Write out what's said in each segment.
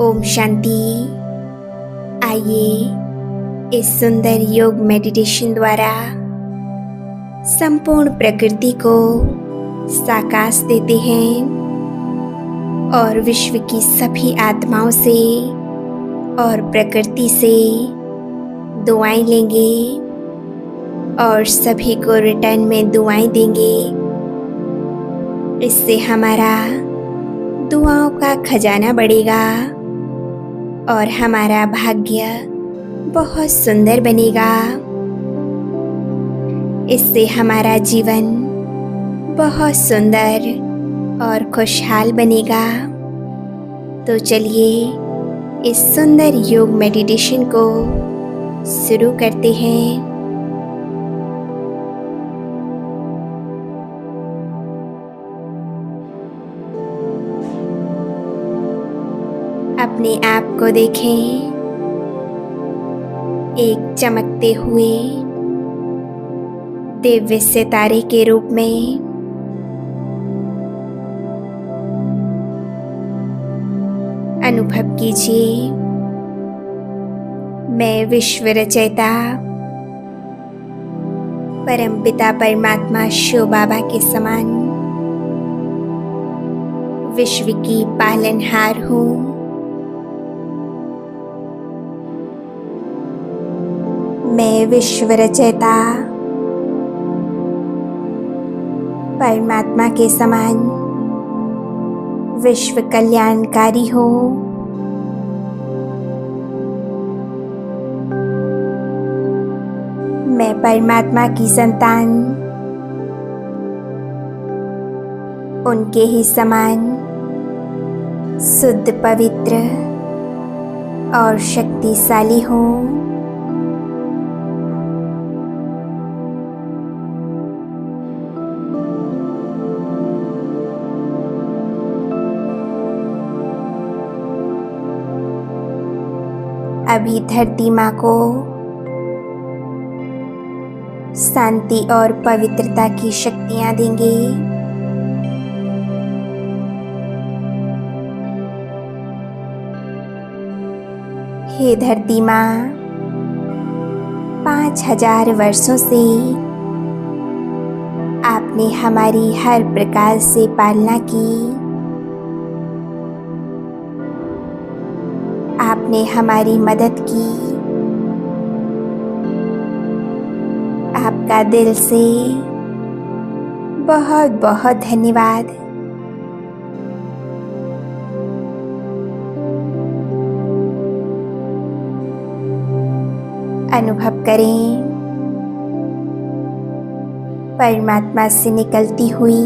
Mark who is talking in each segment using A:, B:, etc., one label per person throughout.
A: ओम शांति। आइए इस सुंदर योग मेडिटेशन द्वारा संपूर्ण प्रकृति को साकाश देते हैं और विश्व की सभी आत्माओं से और प्रकृति से दुआएं लेंगे और सभी को रिटर्न में दुआएं देंगे। इससे हमारा दुआओं का खजाना बढ़ेगा और हमारा भाग्य बहुत सुंदर बनेगा। इससे हमारा जीवन बहुत सुंदर और खुशहाल बनेगा। तो चलिए इस सुंदर योग मेडिटेशन को शुरू करते हैं। अपने आप को देखें एक चमकते हुए दिव्य सितारे के रूप में। अनुभव कीजिए मैं विश्व रचयिता परम पिता परमात्मा शिव बाबा के समान विश्व की पालनहार हूँ। मैं विश्व रचयिता परमात्मा के समान विश्व कल्याणकारी हूँ। मैं परमात्मा की संतान उनके ही समान शुद्ध पवित्र और शक्तिशाली हूँ। अभी धरती माँ को शांति और पवित्रता की शक्तियाँ देंगे। हे धरती माँ, 5000 वर्षों से आपने हमारी हर प्रकार से पालना की। आपने हमारी मदद की। आपका दिल से बहुत बहुत धन्यवाद। अनुभव करें परमात्मा से निकलती हुई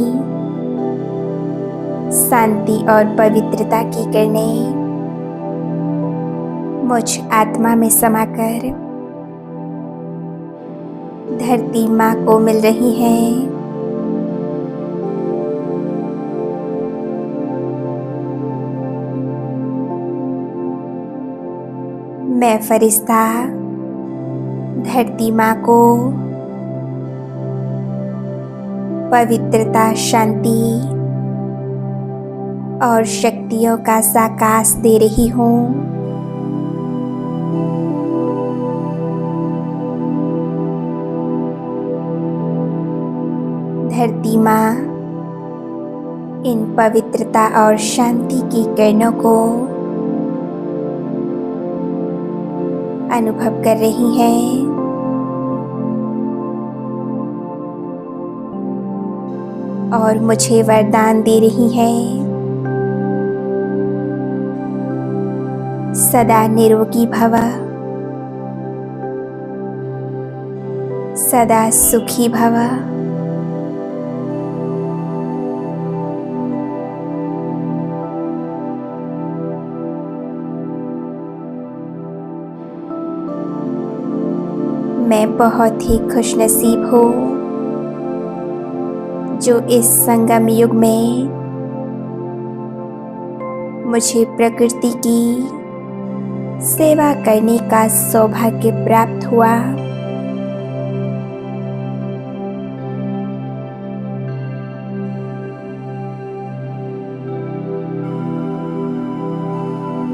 A: शांति और पवित्रता की किरणें मुझ आत्मा में समाकर धरती माँ को मिल रही हैं। मैं फरिश्ता धरती माँ को पवित्रता, शांति और शक्तियों का साकाश दे रही हूँ। धरती माँ इन पवित्रता और शांति की किरणों को अनुभव कर रही हैं। और मुझे वरदान दे रही हैं। सदा निरोगी भव, सदा सुखी भव। मैं बहुत ही खुशनसीब हूँ जो इस संगम युग में मुझे प्रकृति की सेवा करने का सौभाग्य प्राप्त हुआ।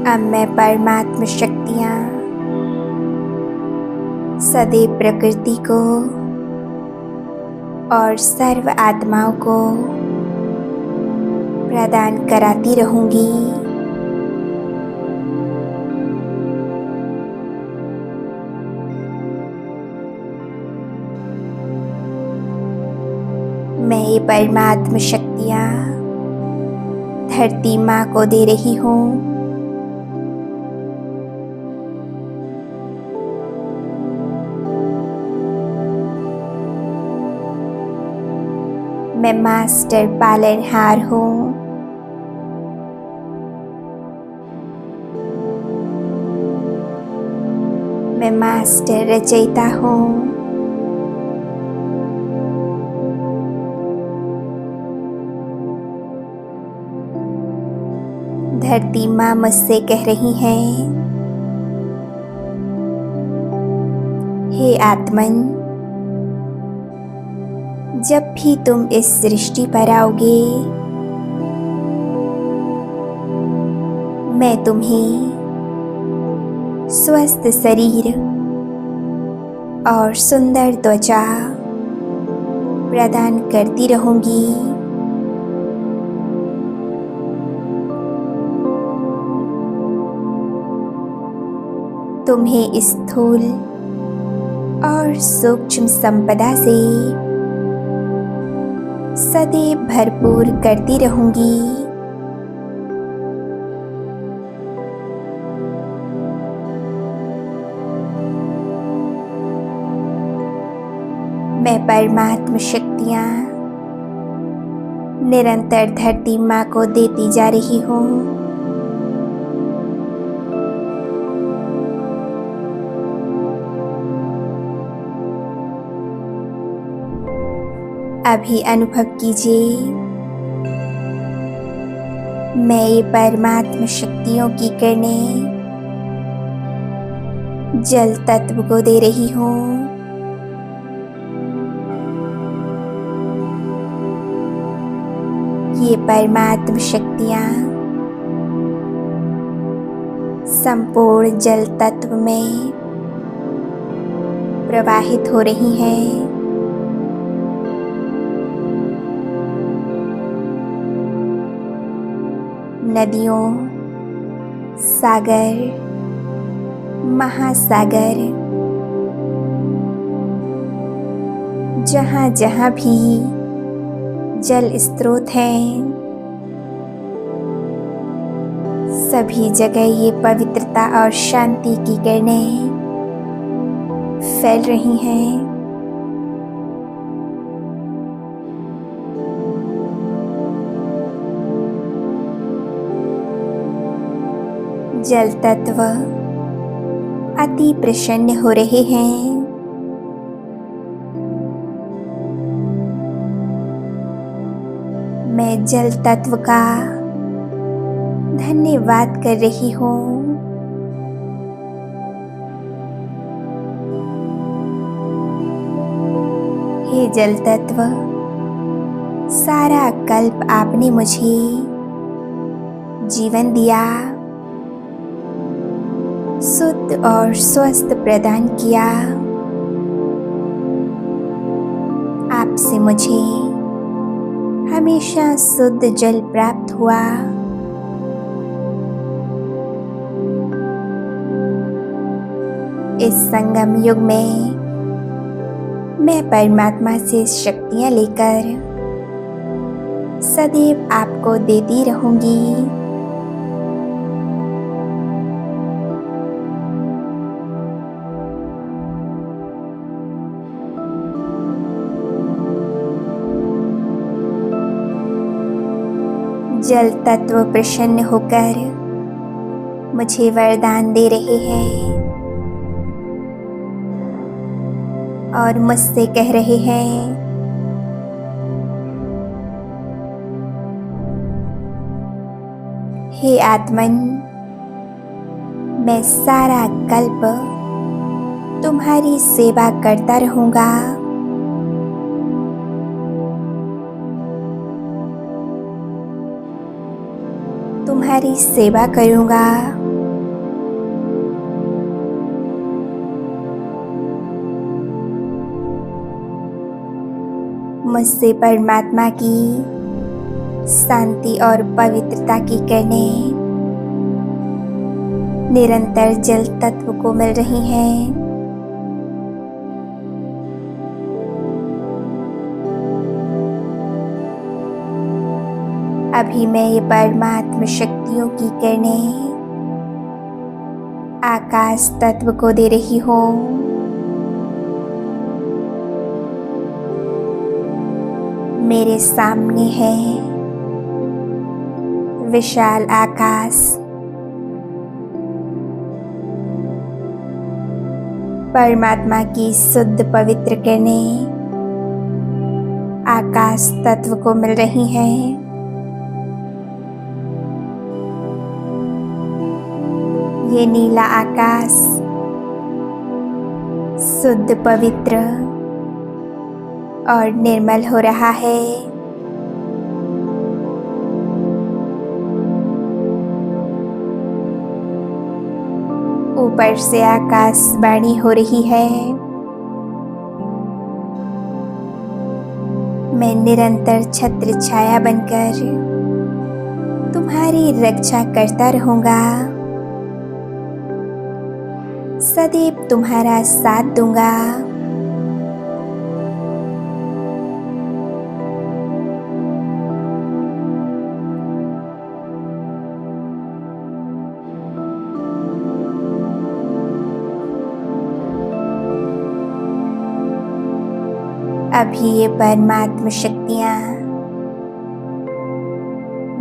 A: अब मैं परमात्म शक्तियाँ सदैव प्रकृति को और सर्व आत्माओं को प्रदान कराती रहूंगी। मैं ये परमात्म शक्तियाँ धरती माँ को दे रही हूँ। मैं मास्टर पालनहार हूँ। मैं मास्टर रचयिता हूँ। धरती माँ मुझसे कह रही हैं, हे आत्मन, जब भी तुम इस सृष्टि पर आओगे, मैं तुम्हें स्वस्थ शरीर और सुंदर त्वचा प्रदान करती रहूंगी। तुम्हें स्थूल और सूक्ष्म संपदा से सदैव भरपूर करती रहूंगी। मैं परमात्म शक्तियाँ निरंतर धरती माँ को देती जा रही हूँ। अभी अनुभव कीजिए, मैं ये परमात्म शक्तियों की किरणें जल तत्व को दे रही हूँ। ये परमात्म शक्तियाँ संपूर्ण जल तत्व में प्रवाहित हो रही हैं। नदियों, सागर, महासागर, जहाँ जहाँ भी जल स्रोत हैं, सभी जगह ये पवित्रता और शांति की किरणें फैल रही हैं। जल तत्व अति प्रसन्न हो रहे हैं। मैं जल तत्व का धन्यवाद कर रही हूँ। हे जल तत्व, सारा कल्प आपने मुझे जीवन दिया, शुद्ध और स्वस्थ प्रदान किया। आपसे मुझे हमेशा शुद्ध जल प्राप्त हुआ। इस संगम युग में मैं परमात्मा से शक्तियाँ लेकर सदैव आपको देती रहूंगी। जल तत्व प्रसन्न होकर मुझे वरदान दे रहे हैं और मुझसे कह रहे हैं, हे आत्मन, मैं सारा कल्प तुम्हारी सेवा करता रहूंगा। तुम्हारी सेवा करूंगा। मुझसे परमात्मा की शांति और पवित्रता की किरणें निरंतर जल तत्व को मिल रही हैं। अभी मैं ये परमात्म शक्तियों की किरणें आकाश तत्व को दे रही हूँ। मेरे सामने है विशाल आकाश। परमात्मा की शुद्ध पवित्र किरणें आकाश तत्व को मिल रही हैं। ये नीला आकाश शुद्ध पवित्र और निर्मल हो रहा है। ऊपर से आकाशवाणी हो रही है। मैं निरंतर छत्र छाया बनकर तुम्हारी रक्षा करता रहूंगा। सदैव तुम्हारा साथ दूंगा। अभी ये परमात्म शक्तियाँ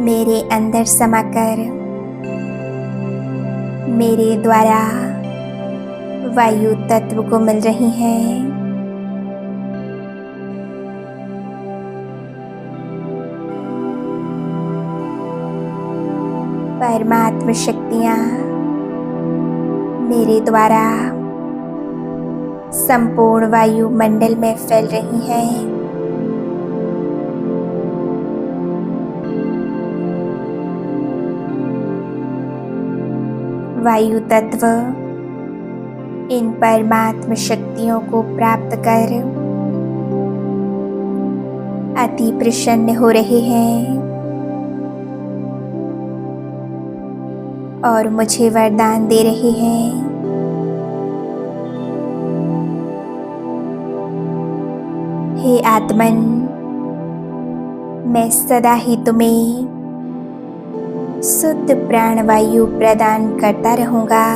A: मेरे अंदर समाकर मेरे द्वारा वायु तत्व को मिल रही हैं। परमात्म शक्तियाँ मेरे द्वारा संपूर्ण वायुमंडल में फैल रही हैं। वायु तत्व इन परमात्म शक्तियों को प्राप्त कर अति प्रसन्न हो रहे हैं और मुझे वरदान दे रहे हैं। हे आत्मन, मैं सदा ही तुम्हें शुद्ध प्राणवायु प्रदान करता रहूंगा।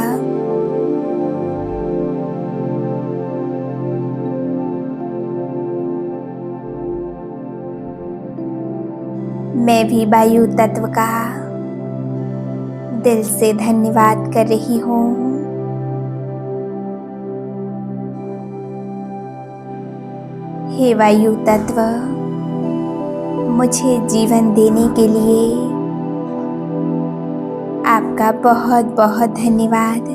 A: मैं भी वायु तत्व का दिल से धन्यवाद कर रही हूँ। हे वायु तत्व, मुझे जीवन देने के लिए आपका बहुत बहुत धन्यवाद।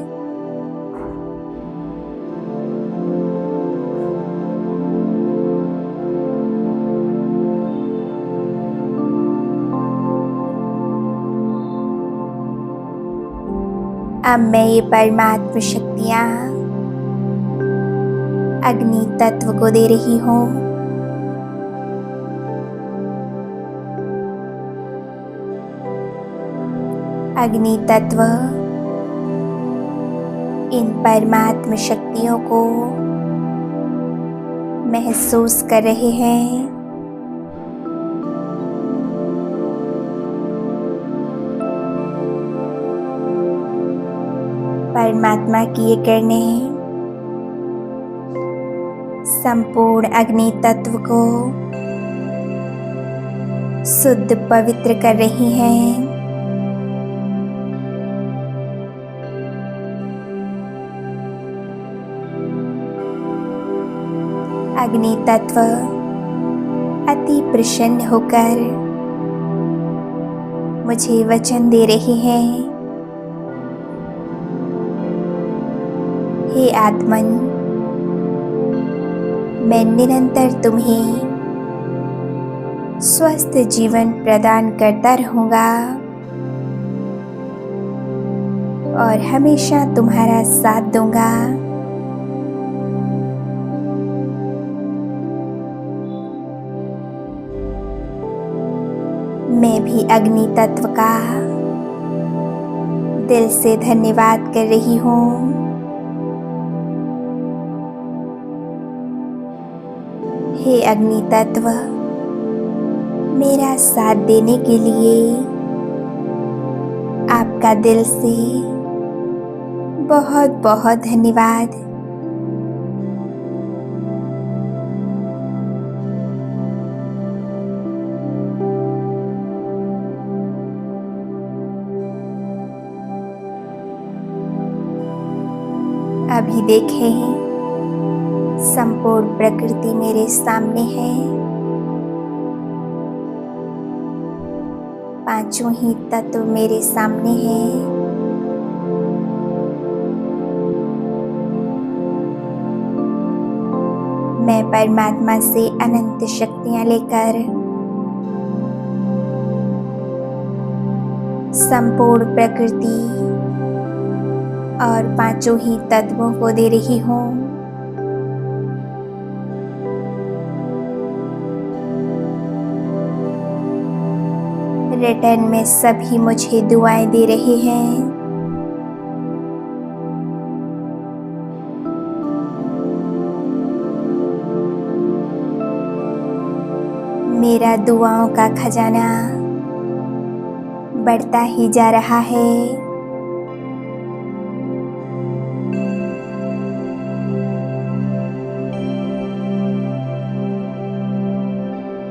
A: अब मैं ये परमात्म शक्तियाँ अग्नि तत्व को दे रही हूँ। अग्नि तत्व इन परमात्म शक्तियों को महसूस कर रहे हैं। परमात्मा की ये किरणें संपूर्ण अग्नि तत्व को शुद्ध पवित्र कर रही हैं। अग्नि तत्व अति प्रसन्न होकर मुझे वचन दे रहे हैं। हे आत्मन, मैं निरंतर तुम्हें स्वस्थ जीवन प्रदान करता रहूंगा और हमेशा तुम्हारा साथ दूंगा। मैं भी अग्नि तत्व का दिल से धन्यवाद कर रही हूँ। हे अग्नि तत्व, मेरा साथ देने के लिए आपका दिल से बहुत बहुत धन्यवाद। अभी देखें, संपूर्ण प्रकृति मेरे सामने है। पांचों ही तत्व मेरे सामने हैं। मैं परमात्मा से अनंत शक्तियां लेकर संपूर्ण प्रकृति और पांचों ही तत्वों को दे रही हूँ। रिटर्न में सभी मुझे दुआएं दे रहे हैं। मेरा दुआओं का खजाना बढ़ता ही जा रहा है।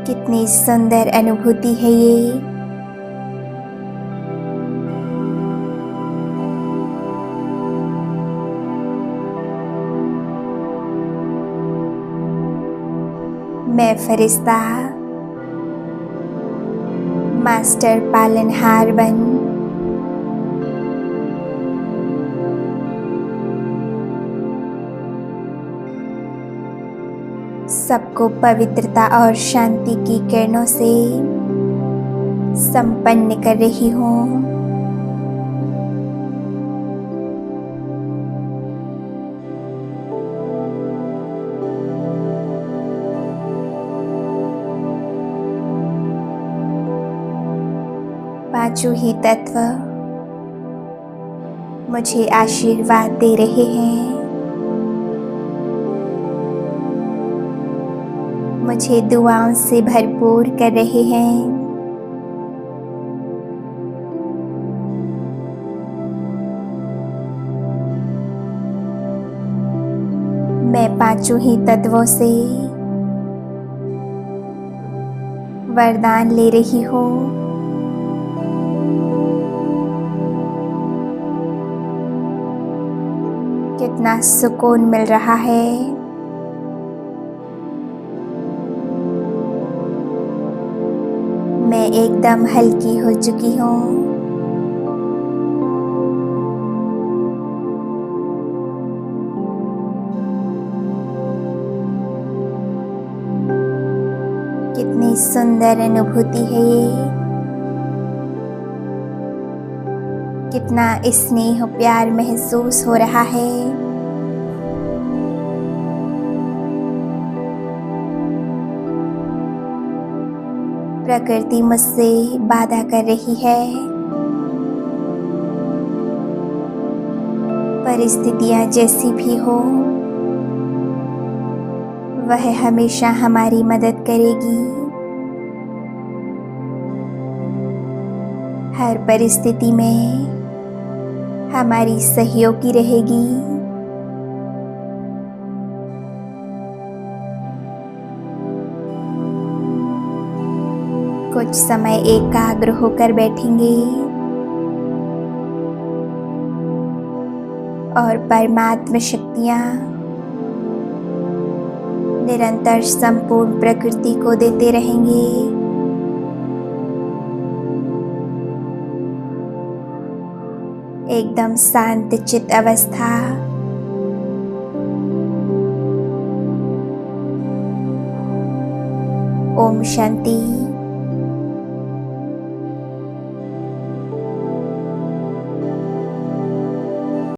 A: कितनी सुंदर अनुभूति है ये। मैं फरिश्ता मास्टर पालनहार बन सबको पवित्रता और शांति की किरणों से संपन्न कर रही हूँ। पांचों ही तत्व मुझे आशीर्वाद दे रहे हैं। मुझे दुआओं से भरपूर कर रहे हैं। मैं पांचों ही तत्वों से वरदान ले रही हूँ। कितना सुकून मिल रहा है। मैं एकदम हल्की हो चुकी हूँ। कितनी सुंदर अनुभूति है ये। कितना स्नेह प्यार महसूस हो रहा है। प्रकृति मुझसे वादा कर रही है। परिस्थितियां जैसी भी हो, वह हमेशा हमारी मदद करेगी। हर परिस्थिति में हमारी सहयोगी रहेगी। कुछ समय एकाग्र होकर बैठेंगे और परमात्मा शक्तियाँ निरंतर संपूर्ण प्रकृति को देते रहेंगे। एकदम शांत चित्त अवस्था। ओम शांति।